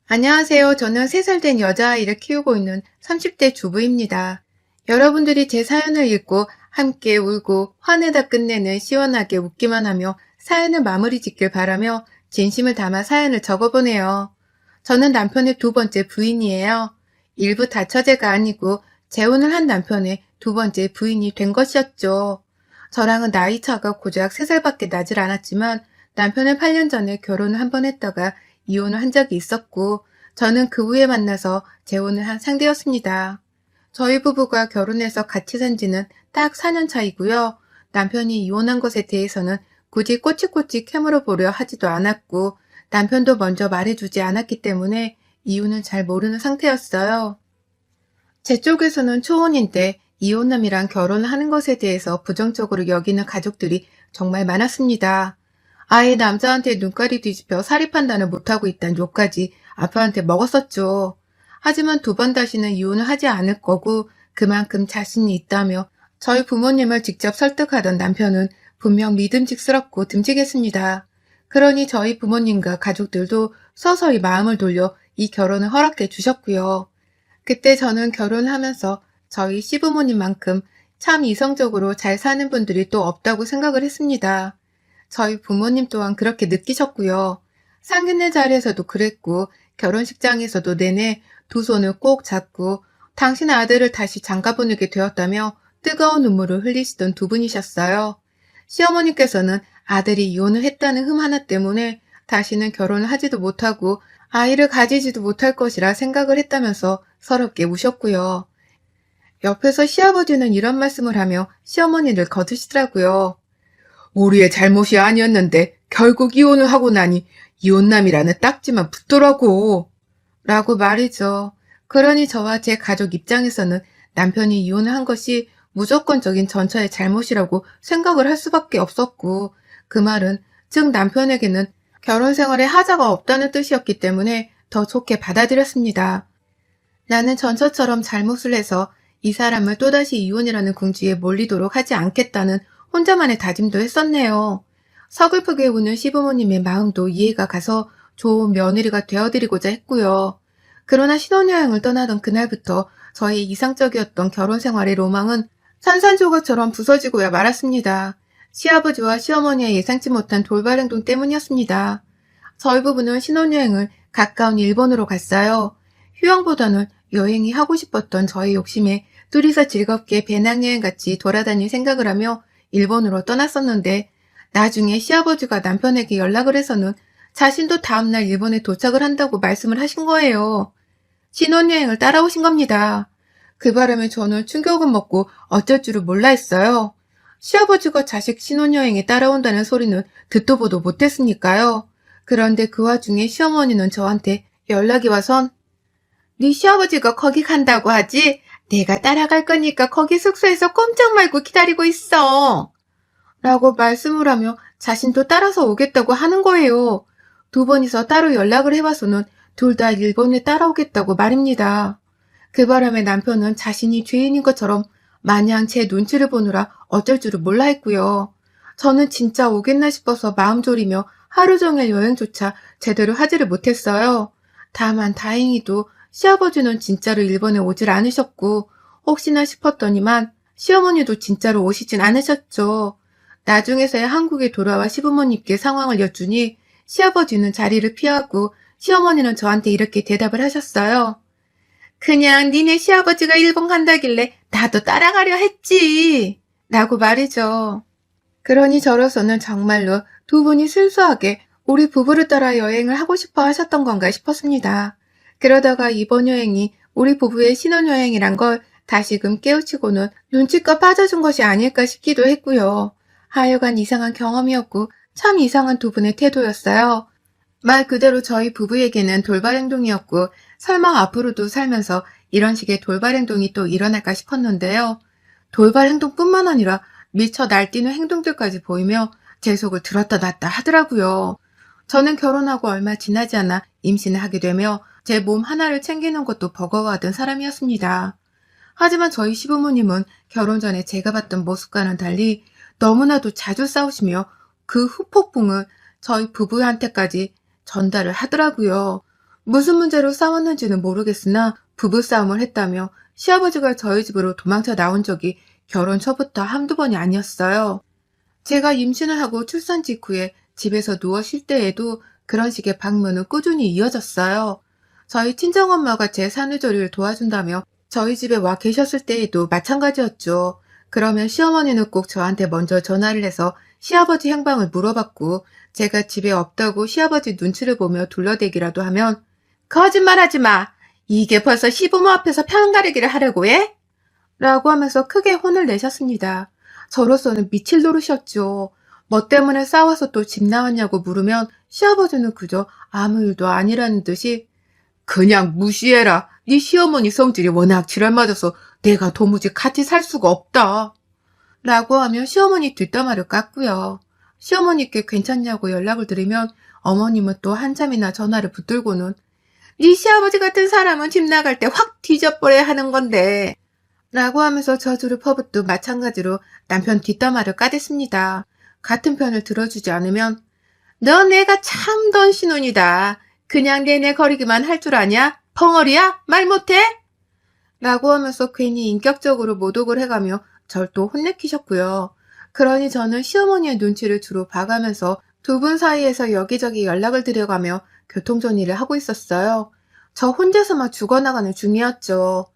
안녕하세요. 저는 3살 된 여자아이를 키우고 있는 30대 주부입니다. 여러분들이 제 사연을 읽고 함께 울고 화내다 끝내는 시원하게 웃기만 하며 사연을 마무리 짓길 바라며 진심을 담아 사연을 적어보네요. 저는 남편의 두 번째 부인이에요. 일부 다처제가 아니고 재혼을 한 남편의 두 번째 부인이 된 것이었죠. 저랑은 나이 차가 고작 3살밖에 나질 않았지만 남편은 8년 전에 결혼을 한 번 했다가 이혼을 한 적이 있었고 저는 그 후에 만나서 재혼을 한 상대였습니다. 저희 부부가 결혼해서 같이 산 지는 딱 4년 차이고요. 남편이 이혼한 것에 대해서는 굳이 꼬치꼬치 캐물어 보려 하지도 않았고 남편도 먼저 말해주지 않았기 때문에 이유는 잘 모르는 상태였어요. 제 쪽에서는 초혼인데 이혼남이랑 결혼을 하는 것에 대해서 부정적으로 여기는 가족들이 정말 많았습니다. 아예 남자한테 눈깔이 뒤집혀 사리 판단을 못하고 있다는 욕까지 아빠한테 먹었었죠. 하지만 두 번 다시는 이혼을 하지 않을 거고 그만큼 자신이 있다며 저희 부모님을 직접 설득하던 남편은 분명 믿음직스럽고 듬직했습니다. 그러니 저희 부모님과 가족들도 서서히 마음을 돌려 이 결혼을 허락해 주셨고요. 그때 저는 결혼을 하면서 저희 시부모님만큼 참 이성적으로 잘 사는 분들이 또 없다고 생각을 했습니다. 저희 부모님 또한 그렇게 느끼셨고요. 상견례 자리에서도 그랬고 결혼식장에서도 내내 두 손을 꼭 잡고 당신 아들을 다시 장가 보내게 되었다며 뜨거운 눈물을 흘리시던 두 분이셨어요. 시어머니께서는 아들이 이혼을 했다는 흠 하나 때문에 다시는 결혼을 하지도 못하고 아이를 가지지도 못할 것이라 생각을 했다면서 서럽게 우셨고요. 옆에서 시아버지는 이런 말씀을 하며 시어머니를 거두시더라고요. 우리의 잘못이 아니었는데 결국 이혼을 하고 나니 이혼남이라는 딱지만 붙더라고. 라고 말이죠. 그러니 저와 제 가족 입장에서는 남편이 이혼을 한 것이 무조건적인 전처의 잘못이라고 생각을 할 수밖에 없었고 그 말은 즉 남편에게는 결혼 생활에 하자가 없다는 뜻이었기 때문에 더 좋게 받아들였습니다. 나는 전처처럼 잘못을 해서 이 사람을 또다시 이혼이라는 궁지에 몰리도록 하지 않겠다는 혼자만의 다짐도 했었네요. 서글프게 우는 시부모님의 마음도 이해가 가서 좋은 며느리가 되어드리고자 했고요. 그러나 신혼여행을 떠나던 그날부터 저의 이상적이었던 결혼 생활의 로망은 산산조각처럼 부서지고야 말았습니다. 시아버지와 시어머니의 예상치 못한 돌발 행동 때문이었습니다. 저희 부부는 신혼여행을 가까운 일본으로 갔어요. 휴양보다는 여행이 하고 싶었던 저의 욕심에 둘이서 즐겁게 배낭여행같이 돌아다닐 생각을 하며 일본으로 떠났었는데 나중에 시아버지가 남편에게 연락을 해서는 자신도 다음날 일본에 도착을 한다고 말씀을 하신 거예요. 신혼여행을 따라오신 겁니다. 그 바람에 저는 충격을 먹고 어쩔 줄을 몰라 했어요. 시아버지가 자식 신혼여행에 따라온다는 소리는 듣도 보도 못했으니까요. 그런데 그 와중에 시어머니는 저한테 연락이 와선 네 시아버지가 거기 간다고 하지? 내가 따라갈 거니까 거기 숙소에서 꼼짝 말고 기다리고 있어. 라고 말씀을 하며 자신도 따라서 오겠다고 하는 거예요. 두 번이서 따로 연락을 해봐서는 둘 다 일본에 따라오겠다고 말입니다. 그 바람에 남편은 자신이 죄인인 것처럼 마냥 제 눈치를 보느라 어쩔 줄을 몰라 했고요. 저는 진짜 오겠나 싶어서 마음 졸이며 하루 종일 여행조차 제대로 하지를 못했어요. 다만 다행히도 시아버지는 진짜로 일본에 오질 않으셨고 혹시나 싶었더니만 시어머니도 진짜로 오시진 않으셨죠. 나중에서야 한국에 돌아와 시부모님께 상황을 여쭈니 시아버지는 자리를 피하고 시어머니는 저한테 이렇게 대답을 하셨어요. 그냥 니네 시아버지가 일본 간다길래 나도 따라가려 했지. 라고 말이죠. 그러니 저로서는 정말로 두 분이 순수하게 우리 부부를 따라 여행을 하고 싶어 하셨던 건가 싶었습니다. 그러다가 이번 여행이 우리 부부의 신혼여행이란 걸 다시금 깨우치고는 눈치껏 빠져준 것이 아닐까 싶기도 했고요. 하여간 이상한 경험이었고 참 이상한 두 분의 태도였어요. 말 그대로 저희 부부에게는 돌발 행동이었고 설마 앞으로도 살면서 이런 식의 돌발 행동이 또 일어날까 싶었는데요. 돌발 행동뿐만 아니라 미쳐 날뛰는 행동들까지 보이며 제 속을 들었다 놨다 하더라고요. 저는 결혼하고 얼마 지나지 않아 임신을 하게 되며 제 몸 하나를 챙기는 것도 버거워하던 사람이었습니다. 하지만 저희 시부모님은 결혼 전에 제가 봤던 모습과는 달리 너무나도 자주 싸우시며 그 후폭풍을 저희 부부한테까지 전달을 하더라고요. 무슨 문제로 싸웠는지는 모르겠으나 부부싸움을 했다며 시아버지가 저희 집으로 도망쳐 나온 적이 결혼 초부터 한두 번이 아니었어요. 제가 임신을 하고 출산 직후에 집에서 누워 쉴 때에도 그런 식의 방문은 꾸준히 이어졌어요. 저희 친정엄마가 제 산후조리를 도와준다며 저희 집에 와 계셨을 때에도 마찬가지였죠. 그러면 시어머니는 꼭 저한테 먼저 전화를 해서 시아버지 행방을 물어봤고, 제가 집에 없다고 시아버지 눈치를 보며 둘러대기라도 하면 거짓말하지 마! 이게 벌써 시부모 앞에서 편 가르기를 하려고 해? 라고 하면서 크게 혼을 내셨습니다. 저로서는 미칠 노릇이었죠. 뭐 때문에 싸워서 또 집 나왔냐고 물으면 시아버지는 그저 아무 일도 아니라는 듯이 그냥 무시해라. 네 시어머니 성질이 워낙 지랄맞아서 내가 도무지 같이 살 수가 없다. 라고 하며 시어머니 뒷담화를 깠고요. 시어머니께 괜찮냐고 연락을 드리면 어머님은 또 한참이나 전화를 붙들고는 네 시아버지 같은 사람은 집 나갈 때 확 뒤져버려야 하는 건데 라고 하면서 저주를 퍼붓도 마찬가지로 남편 뒷담화를 까댔습니다. 같은 편을 들어주지 않으면 너 내가 참던 신혼이다. 그냥 내내 거리기만 할 줄 아냐? 벙어리야? 말 못해? 라고 하면서 괜히 인격적으로 모독을 해가며 절 또 혼내키셨고요. 그러니 저는 시어머니의 눈치를 주로 봐가면서 두 분 사이에서 여기저기 연락을 드려가며 교통정리를 하고 있었어요. 저 혼자서만 죽어나가는 중이었죠.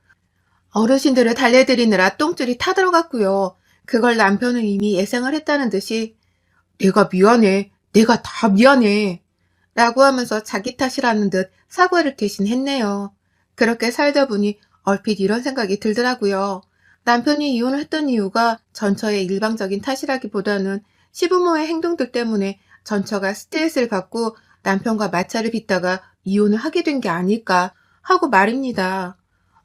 어르신들을 달래드리느라 똥줄이 타들어갔고요. 그걸 남편은 이미 예상을 했다는 듯이 내가 미안해. 내가 다 미안해. 라고 하면서 자기 탓이라는 듯 사과를 대신 했네요. 그렇게 살다 보니 얼핏 이런 생각이 들더라고요. 남편이 이혼을 했던 이유가 전처의 일방적인 탓이라기보다는 시부모의 행동들 때문에 전처가 스트레스를 받고 남편과 마찰을 빚다가 이혼을 하게 된 게 아닐까 하고 말입니다.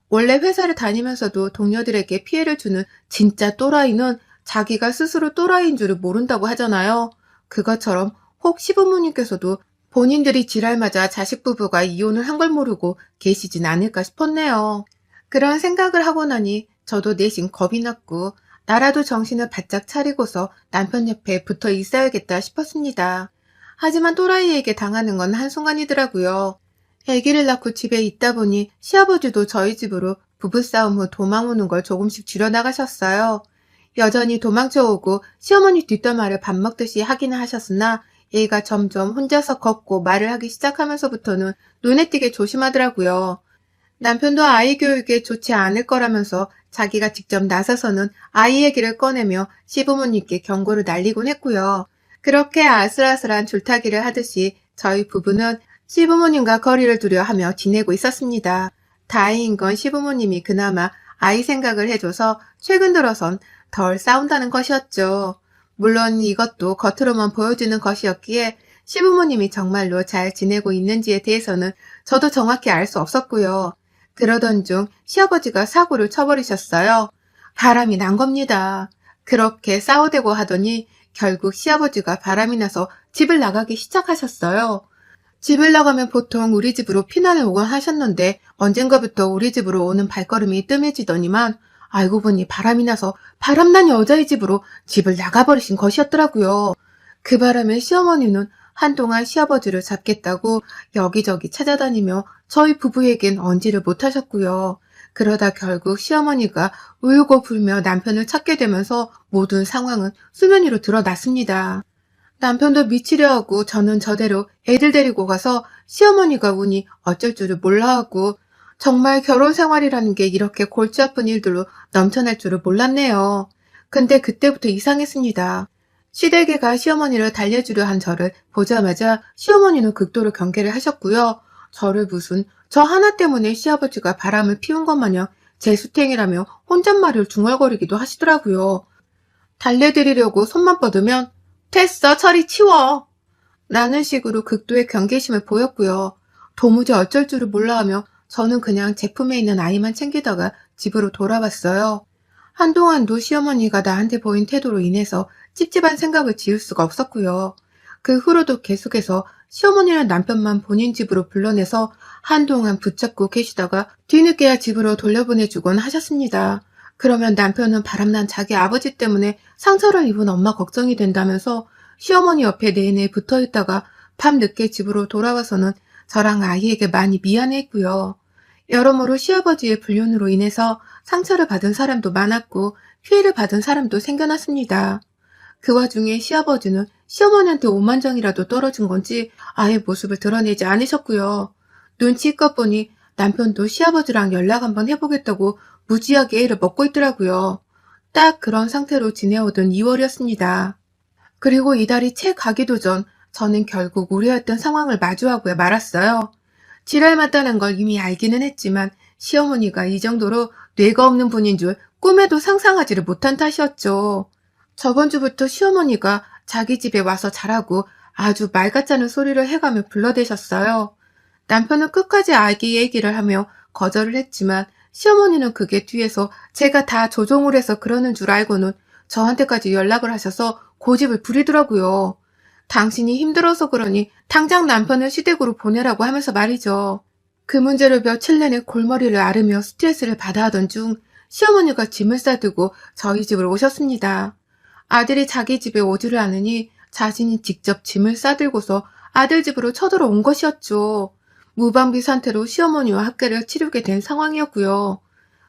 원래 회사를 다니면서도 동료들에게 피해를 주는 진짜 또라이는 자기가 스스로 또라이인 줄을 모른다고 하잖아요. 그것처럼 혹 시부모님께서도 본인들이 지랄 맞아 자식 부부가 이혼을 한 걸 모르고 계시진 않을까 싶었네요. 그런 생각을 하고 나니 저도 내심 겁이 났고 나라도 정신을 바짝 차리고서 남편 옆에 붙어 있어야겠다 싶었습니다. 하지만 또라이에게 당하는 건 한순간이더라고요. 아기를 낳고 집에 있다 보니 시아버지도 저희 집으로 부부싸움 후 도망 오는 걸 조금씩 줄여나가셨어요. 여전히 도망쳐오고 시어머니 뒷담화를 밥 먹듯이 하기는 하셨으나 얘가 점점 혼자서 걷고 말을 하기 시작하면서부터는 눈에 띄게 조심하더라고요. 남편도 아이 교육에 좋지 않을 거라면서 자기가 직접 나서서는 아이 얘기를 꺼내며 시부모님께 경고를 날리곤 했고요. 그렇게 아슬아슬한 줄타기를 하듯이 저희 부부는 시부모님과 거리를 두려 하며 지내고 있었습니다. 다행인 건 시부모님이 그나마 아이 생각을 해줘서 최근 들어선 덜 싸운다는 것이었죠. 물론 이것도 겉으로만 보여지는 것이었기에 시부모님이 정말로 잘 지내고 있는지에 대해서는 저도 정확히 알 수 없었고요. 그러던 중 시아버지가 사고를 쳐버리셨어요. 바람이 난 겁니다. 그렇게 싸우대고 하더니 결국 시아버지가 바람이 나서 집을 나가기 시작하셨어요. 집을 나가면 보통 우리 집으로 피난을 오곤 하셨는데 언젠가부터 우리 집으로 오는 발걸음이 뜸해지더니만 알고 보니 바람이 나서 바람난 여자의 집으로 집을 나가버리신 것이었더라고요. 그 바람에 시어머니는 한동안 시아버지를 잡겠다고 여기저기 찾아다니며 저희 부부에겐 언지를 못하셨고요. 그러다 결국 시어머니가 울고 불며 남편을 찾게 되면서 모든 상황은 수면 위로 드러났습니다. 남편도 미치려 하고 저는 저대로 애들 데리고 가서 시어머니가 우니 어쩔 줄을 몰라 하고 정말 결혼 생활이라는 게 이렇게 골치 아픈 일들로 넘쳐날 줄을 몰랐네요. 근데 그때부터 이상했습니다. 시댁에가 시어머니를 달래주려 한 저를 보자마자 시어머니는 극도로 경계를 하셨고요. 저를 무슨 저 하나 때문에 시아버지가 바람을 피운 것 마냥 제 수탱이라며 혼잣말을 중얼거리기도 하시더라고요. 달래드리려고 손만 뻗으면 됐어, 저리 치워! 라는 식으로 극도의 경계심을 보였고요. 도무지 어쩔 줄을 몰라 하며 저는 그냥 제품에 있는 아이만 챙기다가 집으로 돌아왔어요. 한동안도 시어머니가 나한테 보인 태도로 인해서 찝찝한 생각을 지울 수가 없었고요. 그 후로도 계속해서 시어머니랑 남편만 본인 집으로 불러내서 한동안 붙잡고 계시다가 뒤늦게야 집으로 돌려보내주곤 하셨습니다. 그러면 남편은 바람난 자기 아버지 때문에 상처를 입은 엄마 걱정이 된다면서 시어머니 옆에 내내 붙어있다가 밤늦게 집으로 돌아와서는 저랑 아이에게 많이 미안했고요. 여러모로 시아버지의 불륜으로 인해서 상처를 받은 사람도 많았고 피해를 받은 사람도 생겨났습니다. 그 와중에 시아버지는 시어머니한테 오만정이라도 떨어진 건지 아예 모습을 드러내지 않으셨고요. 눈치껏 보니 남편도 시아버지랑 연락 한번 해보겠다고 무지하게 애를 먹고 있더라고요. 딱 그런 상태로 지내오던 2월이었습니다. 그리고 이달이 채 가기도 전 저는 결국 우려했던 상황을 마주하고 말았어요. 지랄 맞다는 걸 이미 알기는 했지만 시어머니가 이 정도로 뇌가 없는 분인 줄 꿈에도 상상하지를 못한 탓이었죠. 저번 주부터 시어머니가 자기 집에 와서 자라고 아주 말 같지 않은 소리를 해가며 불러대셨어요. 남편은 끝까지 아기 얘기를 하며 거절을 했지만 시어머니는 그게 뒤에서 제가 다 조종을 해서 그러는 줄 알고는 저한테까지 연락을 하셔서 고집을 부리더라고요. 당신이 힘들어서 그러니 당장 남편을 시댁으로 보내라고 하면서 말이죠. 그 문제로 며칠 내내 골머리를 앓으며 스트레스를 받아 하던 중 시어머니가 짐을 싸들고 저희 집으로 오셨습니다. 아들이 자기 집에 오지를 않으니 자신이 직접 짐을 싸들고서 아들 집으로 쳐들어온 것이었죠. 무방비 상태로 시어머니와 학계를 치르게 된 상황이었고요.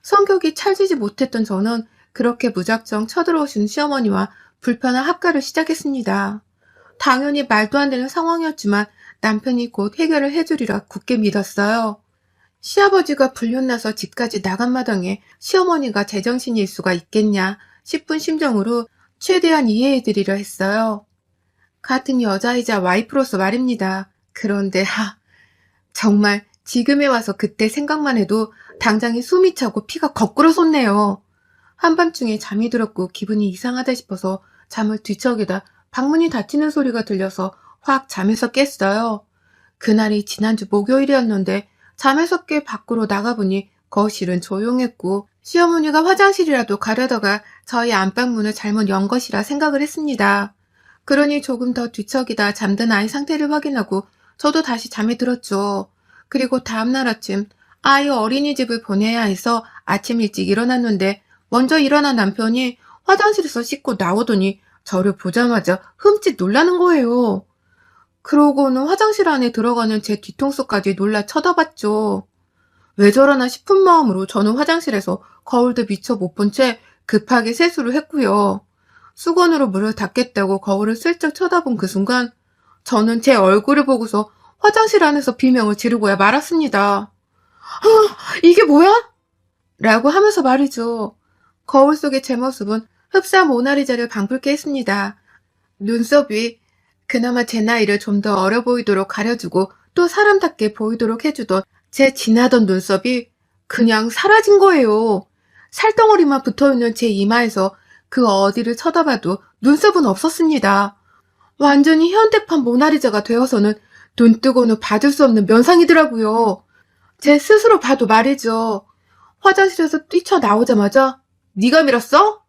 성격이 찰지지 못했던 저는 그렇게 무작정 쳐들어오신 시어머니와 불편한 합가를 시작했습니다. 당연히 말도 안 되는 상황이었지만 남편이 곧 해결을 해주리라 굳게 믿었어요. 시아버지가 불륜나서 집까지 나간 마당에 시어머니가 제정신일 수가 있겠냐 싶은 심정으로 최대한 이해해드리려 했어요. 같은 여자이자 와이프로서 말입니다. 그런데 정말 지금에 와서 그때 생각만 해도 당장에 숨이 차고 피가 거꾸로 솟네요. 한밤중에 잠이 들었고 기분이 이상하다 싶어서 잠을 뒤척이다 방문이 닫히는 소리가 들려서 확 잠에서 깼어요. 그날이 지난주 목요일이었는데 잠에서 깨 밖으로 나가보니 거실은 조용했고 시어머니가 화장실이라도 가려다가 저희 안방문을 잘못 연 것이라 생각을 했습니다. 그러니 조금 더 뒤척이다 잠든 아이 상태를 확인하고 저도 다시 잠에 들었죠. 그리고 다음날 아침 아이 어린이집을 보내야 해서 아침 일찍 일어났는데 먼저 일어난 남편이 화장실에서 씻고 나오더니 저를 보자마자 흠칫 놀라는 거예요. 그러고는 화장실 안에 들어가는 제 뒤통수까지 놀라 쳐다봤죠. 왜 저러나 싶은 마음으로 저는 화장실에서 거울도 미처 못 본 채 급하게 세수를 했고요. 수건으로 물을 닦겠다고 거울을 슬쩍 쳐다본 그 순간 저는 제 얼굴을 보고서 화장실 안에서 비명을 지르고야 말았습니다. 이게 뭐야? 라고 하면서 말이죠. 거울 속의 제 모습은 흡사 모나리자를 방불케 했습니다. 눈썹이 그나마 제 나이를 좀 더 어려 보이도록 가려주고 또 사람답게 보이도록 해주던 제 진하던 눈썹이 그냥 사라진 거예요. 살덩어리만 붙어있는 제 이마에서 그 어디를 쳐다봐도 눈썹은 없었습니다. 완전히 현대판 모나리자가 되어서는 눈 뜨고는 받을 수 없는 면상이더라고요. 제 스스로 봐도 말이죠. 화장실에서 뛰쳐나오자마자 네가 밀었어?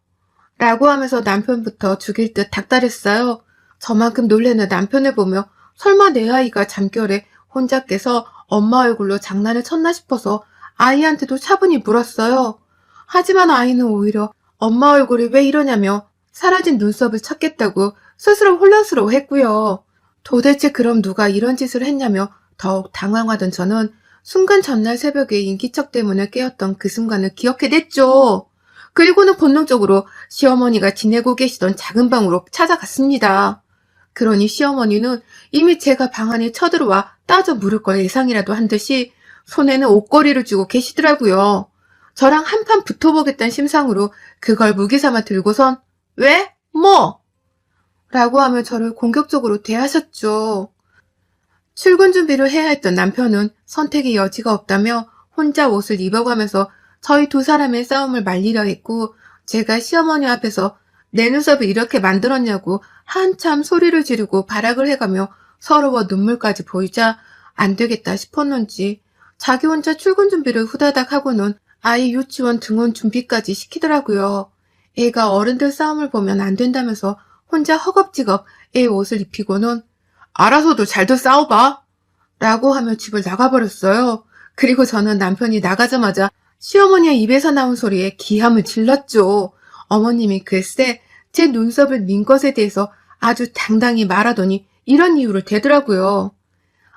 라고 하면서 남편부터 죽일 듯 닥달했어요. 저만큼 놀래는 남편을 보며 설마 내 아이가 잠결에 혼자 깨서 엄마 얼굴로 장난을 쳤나 싶어서 아이한테도 차분히 물었어요. 하지만 아이는 오히려 엄마 얼굴이 왜 이러냐며 사라진 눈썹을 찾겠다고 스스로 혼란스러워했고요. 도대체 그럼 누가 이런 짓을 했냐며 더욱 당황하던 저는 순간 전날 새벽에 인기척 때문에 깨었던 그 순간을 기억해냈죠. 그리고는 본능적으로 시어머니가 지내고 계시던 작은 방으로 찾아갔습니다. 그러니 시어머니는 이미 제가 방 안에 쳐들어와 따져 물을 걸 예상이라도 한 듯이 손에는 옷걸이를 쥐고 계시더라고요. 저랑 한판 붙어보겠다는 심상으로 그걸 무기삼아 들고선 왜? 뭐? 라고 하며 저를 공격적으로 대하셨죠. 출근 준비를 해야 했던 남편은 선택의 여지가 없다며 혼자 옷을 입어가면서 저희 두 사람의 싸움을 말리려 했고 제가 시어머니 앞에서 내 눈썹을 이렇게 만들었냐고 한참 소리를 지르고 발악을 해가며 서러워 눈물까지 보이자 안 되겠다 싶었는지 자기 혼자 출근 준비를 후다닥 하고는 아이 유치원 등원 준비까지 시키더라고요. 애가 어른들 싸움을 보면 안 된다면서 혼자 허겁지겁 애 옷을 입히고는 알아서도 잘도 싸워봐 라고 하며 집을 나가버렸어요. 그리고 저는 남편이 나가자마자 시어머니의 입에서 나온 소리에 기함을 질렀죠. 어머님이 글쎄 제 눈썹을 민 것에 대해서 아주 당당히 말하더니 이런 이유를 대더라고요.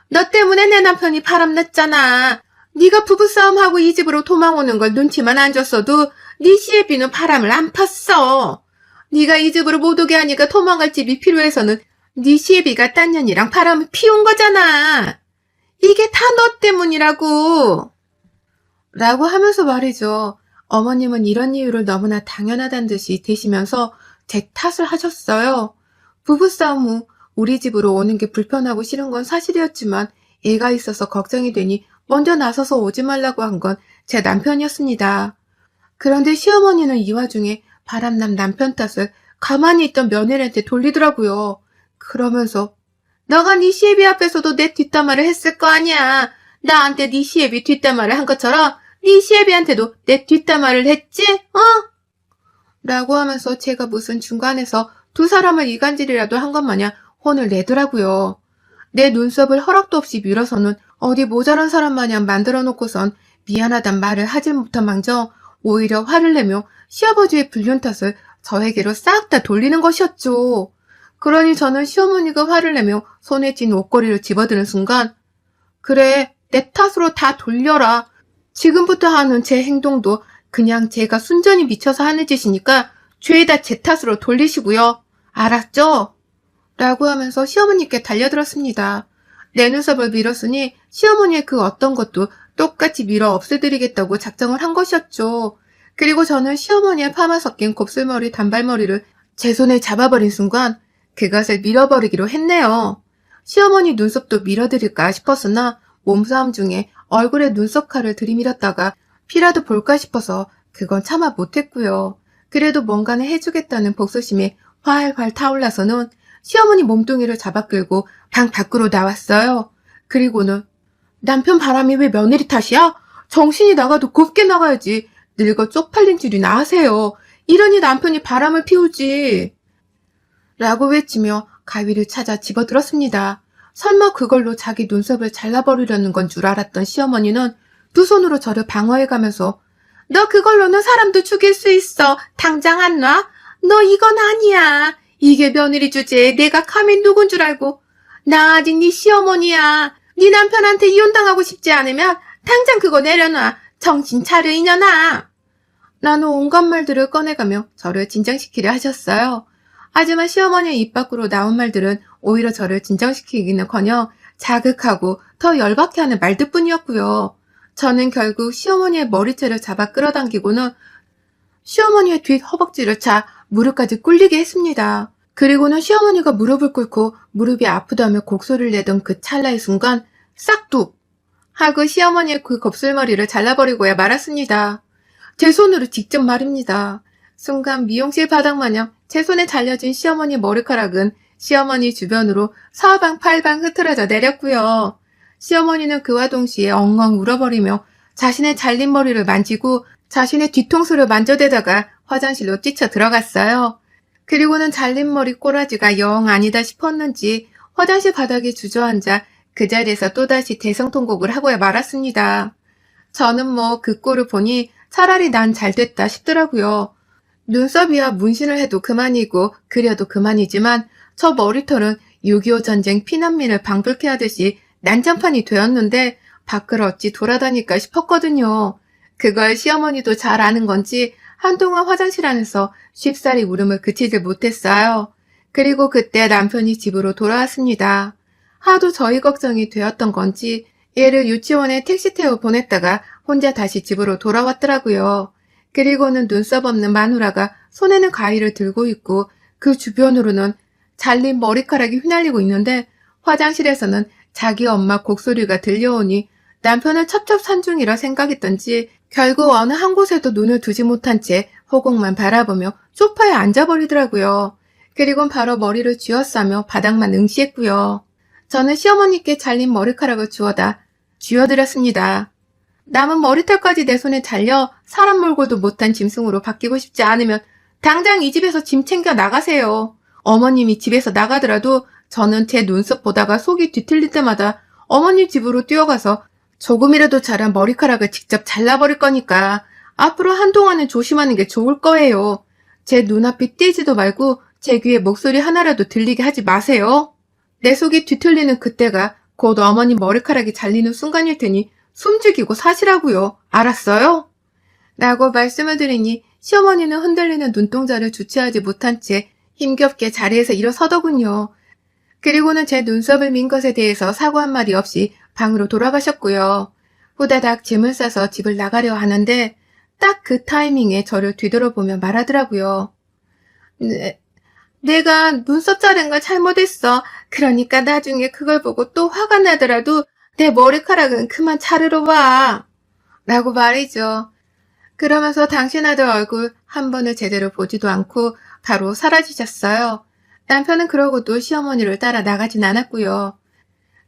너 때문에 내 남편이 바람났잖아. 네가 부부싸움하고 이 집으로 도망오는 걸 눈치만 안 줬어도 네 시애비는 바람을 안 폈어. 네가 이 집으로 못 오게 하니까 도망갈 집이 필요해서는 네 시애비가 딴 년이랑 바람을 피운 거잖아. 이게 다 너 때문이라고. 라고 하면서 말이죠. 어머님은 이런 이유를 너무나 당연하다는 듯이 대시면서 제 탓을 하셨어요. 부부싸움 후 우리 집으로 오는 게 불편하고 싫은 건 사실이었지만 애가 있어서 걱정이 되니 먼저 나서서 오지 말라고 한 건 제 남편이었습니다. 그런데 시어머니는 이 와중에 바람난 남편 탓을 가만히 있던 며느리한테 돌리더라고요. 그러면서 너가 네 시애비 앞에서도 내 뒷담화를 했을 거 아니야. 나한테 네 시애비 뒷담화를 한 것처럼 네 시애비한테도 내 뒷담화를 했지? 어? 라고 하면서 제가 무슨 중간에서 두 사람을 이간질이라도 한 것 마냥 혼을 내더라고요. 내 눈썹을 허락도 없이 밀어서는 어디 모자란 사람 마냥 만들어 놓고선 미안하단 말을 하질 못한 망정 오히려 화를 내며 시아버지의 불륜 탓을 저에게로 싹 다 돌리는 것이었죠. 그러니 저는 시어머니가 화를 내며 손에 쥔 옷걸이를 집어드는 순간 그래, 내 탓으로 다 돌려라. 지금부터 하는 제 행동도 그냥 제가 순전히 미쳐서 하는 짓이니까 죄다 제 탓으로 돌리시고요. 알았죠? 라고 하면서 시어머니께 달려들었습니다. 내 눈썹을 밀었으니 시어머니의 그 어떤 것도 똑같이 밀어 없애드리겠다고 작정을 한 것이었죠. 그리고 저는 시어머니의 파마 섞인 곱슬머리 단발머리를 제 손에 잡아버린 순간 그것을 밀어버리기로 했네요. 시어머니 눈썹도 밀어드릴까 싶었으나 몸싸움 중에 얼굴에 눈썹 칼을 들이밀었다가 피라도 볼까 싶어서 그건 참아 못했고요. 그래도 뭔가는 해주겠다는 복수심에 활활 타올라서는 시어머니 몸뚱이를 잡아 끌고 방 밖으로 나왔어요. 그리고는 남편 바람이 왜 며느리 탓이야? 정신이 나가도 곱게 나가야지. 늙어 쪽팔린 줄이나 아세요. 이러니 남편이 바람을 피우지. 라고 외치며 가위를 찾아 집어들었습니다. 설마 그걸로 자기 눈썹을 잘라버리려는 건 줄 알았던 시어머니는 두 손으로 저를 방어해가면서 너 그걸로는 사람도 죽일 수 있어. 당장 안 놔? 너 이건 아니야. 이게 며느리 주제에 내가 감히 누군 줄 알고. 나 아직 네 시어머니야. 네 남편한테 이혼당하고 싶지 않으면 당장 그거 내려놔. 정신 차려 이년아. 나는 온갖 말들을 꺼내가며 저를 진정시키려 하셨어요. 하지만 시어머니의 입 밖으로 나온 말들은 오히려 저를 진정시키기는커녕 자극하고 더 열받게 하는 말들뿐이었고요. 저는 결국 시어머니의 머리채를 잡아 끌어당기고는 시어머니의 뒷 허벅지를 차 무릎까지 꿇리게 했습니다. 그리고는 시어머니가 무릎을 꿇고 무릎이 아프다며 곡소리를 내던 그 찰나의 순간 싹둑 하고 시어머니의 그 곱슬머리를 잘라버리고야 말았습니다. 제 손으로 직접 말입니다. 순간 미용실 바닥마냥 제 손에 잘려진 시어머니 머리카락은 시어머니 주변으로 사방팔방 흐트러져 내렸고요. 시어머니는 그와 동시에 엉엉 울어버리며 자신의 잘린 머리를 만지고 자신의 뒤통수를 만져대다가 화장실로 뛰쳐 들어갔어요. 그리고는 잘린 머리 꼬라지가 영 아니다 싶었는지 화장실 바닥에 주저앉아 그 자리에서 또다시 대성통곡을 하고야 말았습니다. 저는 뭐 그 꼴을 보니 차라리 난 잘됐다 싶더라고요. 눈썹이야 문신을 해도 그만이고 그려도 그만이지만 저 머리털은 6.25 전쟁 피난민을 방불케 하듯이 난장판이 되었는데 밖을 어찌 돌아다닐까 싶었거든요. 그걸 시어머니도 잘 아는 건지 한동안 화장실 안에서 쉽사리 울음을 그치질 못했어요. 그리고 그때 남편이 집으로 돌아왔습니다. 하도 저희 걱정이 되었던 건지 얘를 유치원에 택시 태워 보냈다가 혼자 다시 집으로 돌아왔더라고요. 그리고는 눈썹 없는 마누라가 손에는 가위를 들고 있고 그 주변으로는 잘린 머리카락이 휘날리고 있는데 화장실에서는 자기 엄마 곡소리가 들려오니 남편을 첩첩산중이라 생각했던지 결국 어느 한 곳에도 눈을 두지 못한 채 허공만 바라보며 소파에 앉아버리더라고요. 그리곤 바로 머리를 쥐어싸며 바닥만 응시했고요. 저는 시어머니께 잘린 머리카락을 주워다 쥐어드렸습니다. 남은 머리털까지 내 손에 잘려 사람 몰고도 못한 짐승으로 바뀌고 싶지 않으면 당장 이 집에서 짐 챙겨 나가세요. 어머님이 집에서 나가더라도 저는 제 눈썹 보다가 속이 뒤틀릴 때마다 어머님 집으로 뛰어가서 조금이라도 자란 머리카락을 직접 잘라버릴 거니까 앞으로 한동안은 조심하는 게 좋을 거예요. 제 눈앞이 띄지도 말고 제 귀에 목소리 하나라도 들리게 하지 마세요. 내 속이 뒤틀리는 그때가 곧 어머니 머리카락이 잘리는 순간일 테니 숨죽이고 사시라고요. 알았어요? 라고 말씀을 드리니 시어머니는 흔들리는 눈동자를 주체하지 못한 채 힘겹게 자리에서 일어서더군요. 그리고는 제 눈썹을 민 것에 대해서 사과 한 마디 없이 방으로 돌아가셨고요. 후다닥 짐을 싸서 집을 나가려 하는데 딱 그 타이밍에 저를 뒤돌아보며 말하더라고요. 내가 눈썹 자른 걸 잘못했어. 그러니까 나중에 그걸 보고 또 화가 나더라도 내 머리카락은 그만 자르러 와. 라고 말이죠. 그러면서 당신 아들 얼굴 한 번을 제대로 보지도 않고 바로 사라지셨어요. 남편은 그러고도 시어머니를 따라 나가진 않았고요.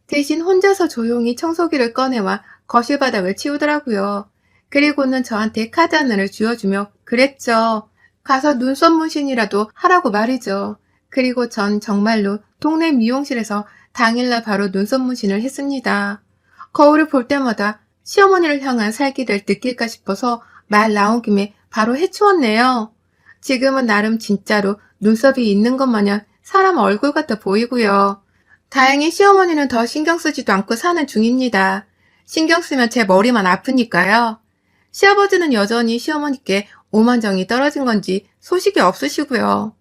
대신 혼자서 조용히 청소기를 꺼내와 거실 바닥을 치우더라고요. 그리고는 저한테 카드 하나를 쥐어주며 그랬죠. 가서 눈썹 문신이라도 하라고 말이죠. 그리고 전 정말로 동네 미용실에서 당일날 바로 눈썹 문신을 했습니다. 거울을 볼 때마다 시어머니를 향한 살기를 느낄까 싶어서 말 나온 김에 바로 해치웠네요. 지금은 나름 진짜로 눈썹이 있는 것 마냥 사람 얼굴 같아 보이고요. 다행히 시어머니는 더 신경 쓰지도 않고 사는 중입니다. 신경 쓰면 제 머리만 아프니까요. 시아버지는 여전히 시어머니께 오만정이 떨어진 건지 소식이 없으시고요.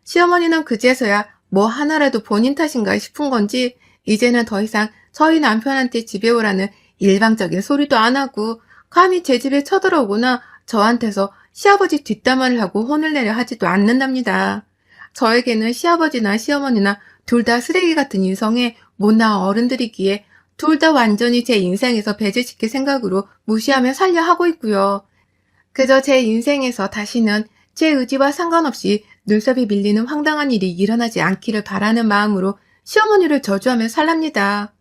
시어머니는 그제서야 뭐 하나라도 본인 탓인가 싶은 건지 이제는 더 이상 저희 남편한테 집에 오라는 일방적인 소리도 안 하고 감히 제 집에 쳐들어오거나 저한테서 시아버지 뒷담화를 하고 혼을 내려 하지도 않는답니다. 저에게는 시아버지나 시어머니나 둘 다 쓰레기 같은 인성의 못나은 어른들이기에 둘 다 완전히 제 인생에서 배제시킬 생각으로 무시하며 살려 하고 있고요. 그저 제 인생에서 다시는 제 의지와 상관없이 눈썹이 밀리는 황당한 일이 일어나지 않기를 바라는 마음으로 시어머니를 저주하며 살랍니다.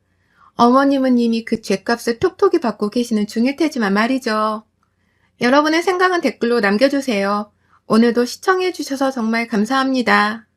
어머님은 이미 그 죗값을 톡톡히 받고 계시는 중일 테지만 말이죠. 여러분의 생각은 댓글로 남겨주세요. 오늘도 시청해주셔서 정말 감사합니다.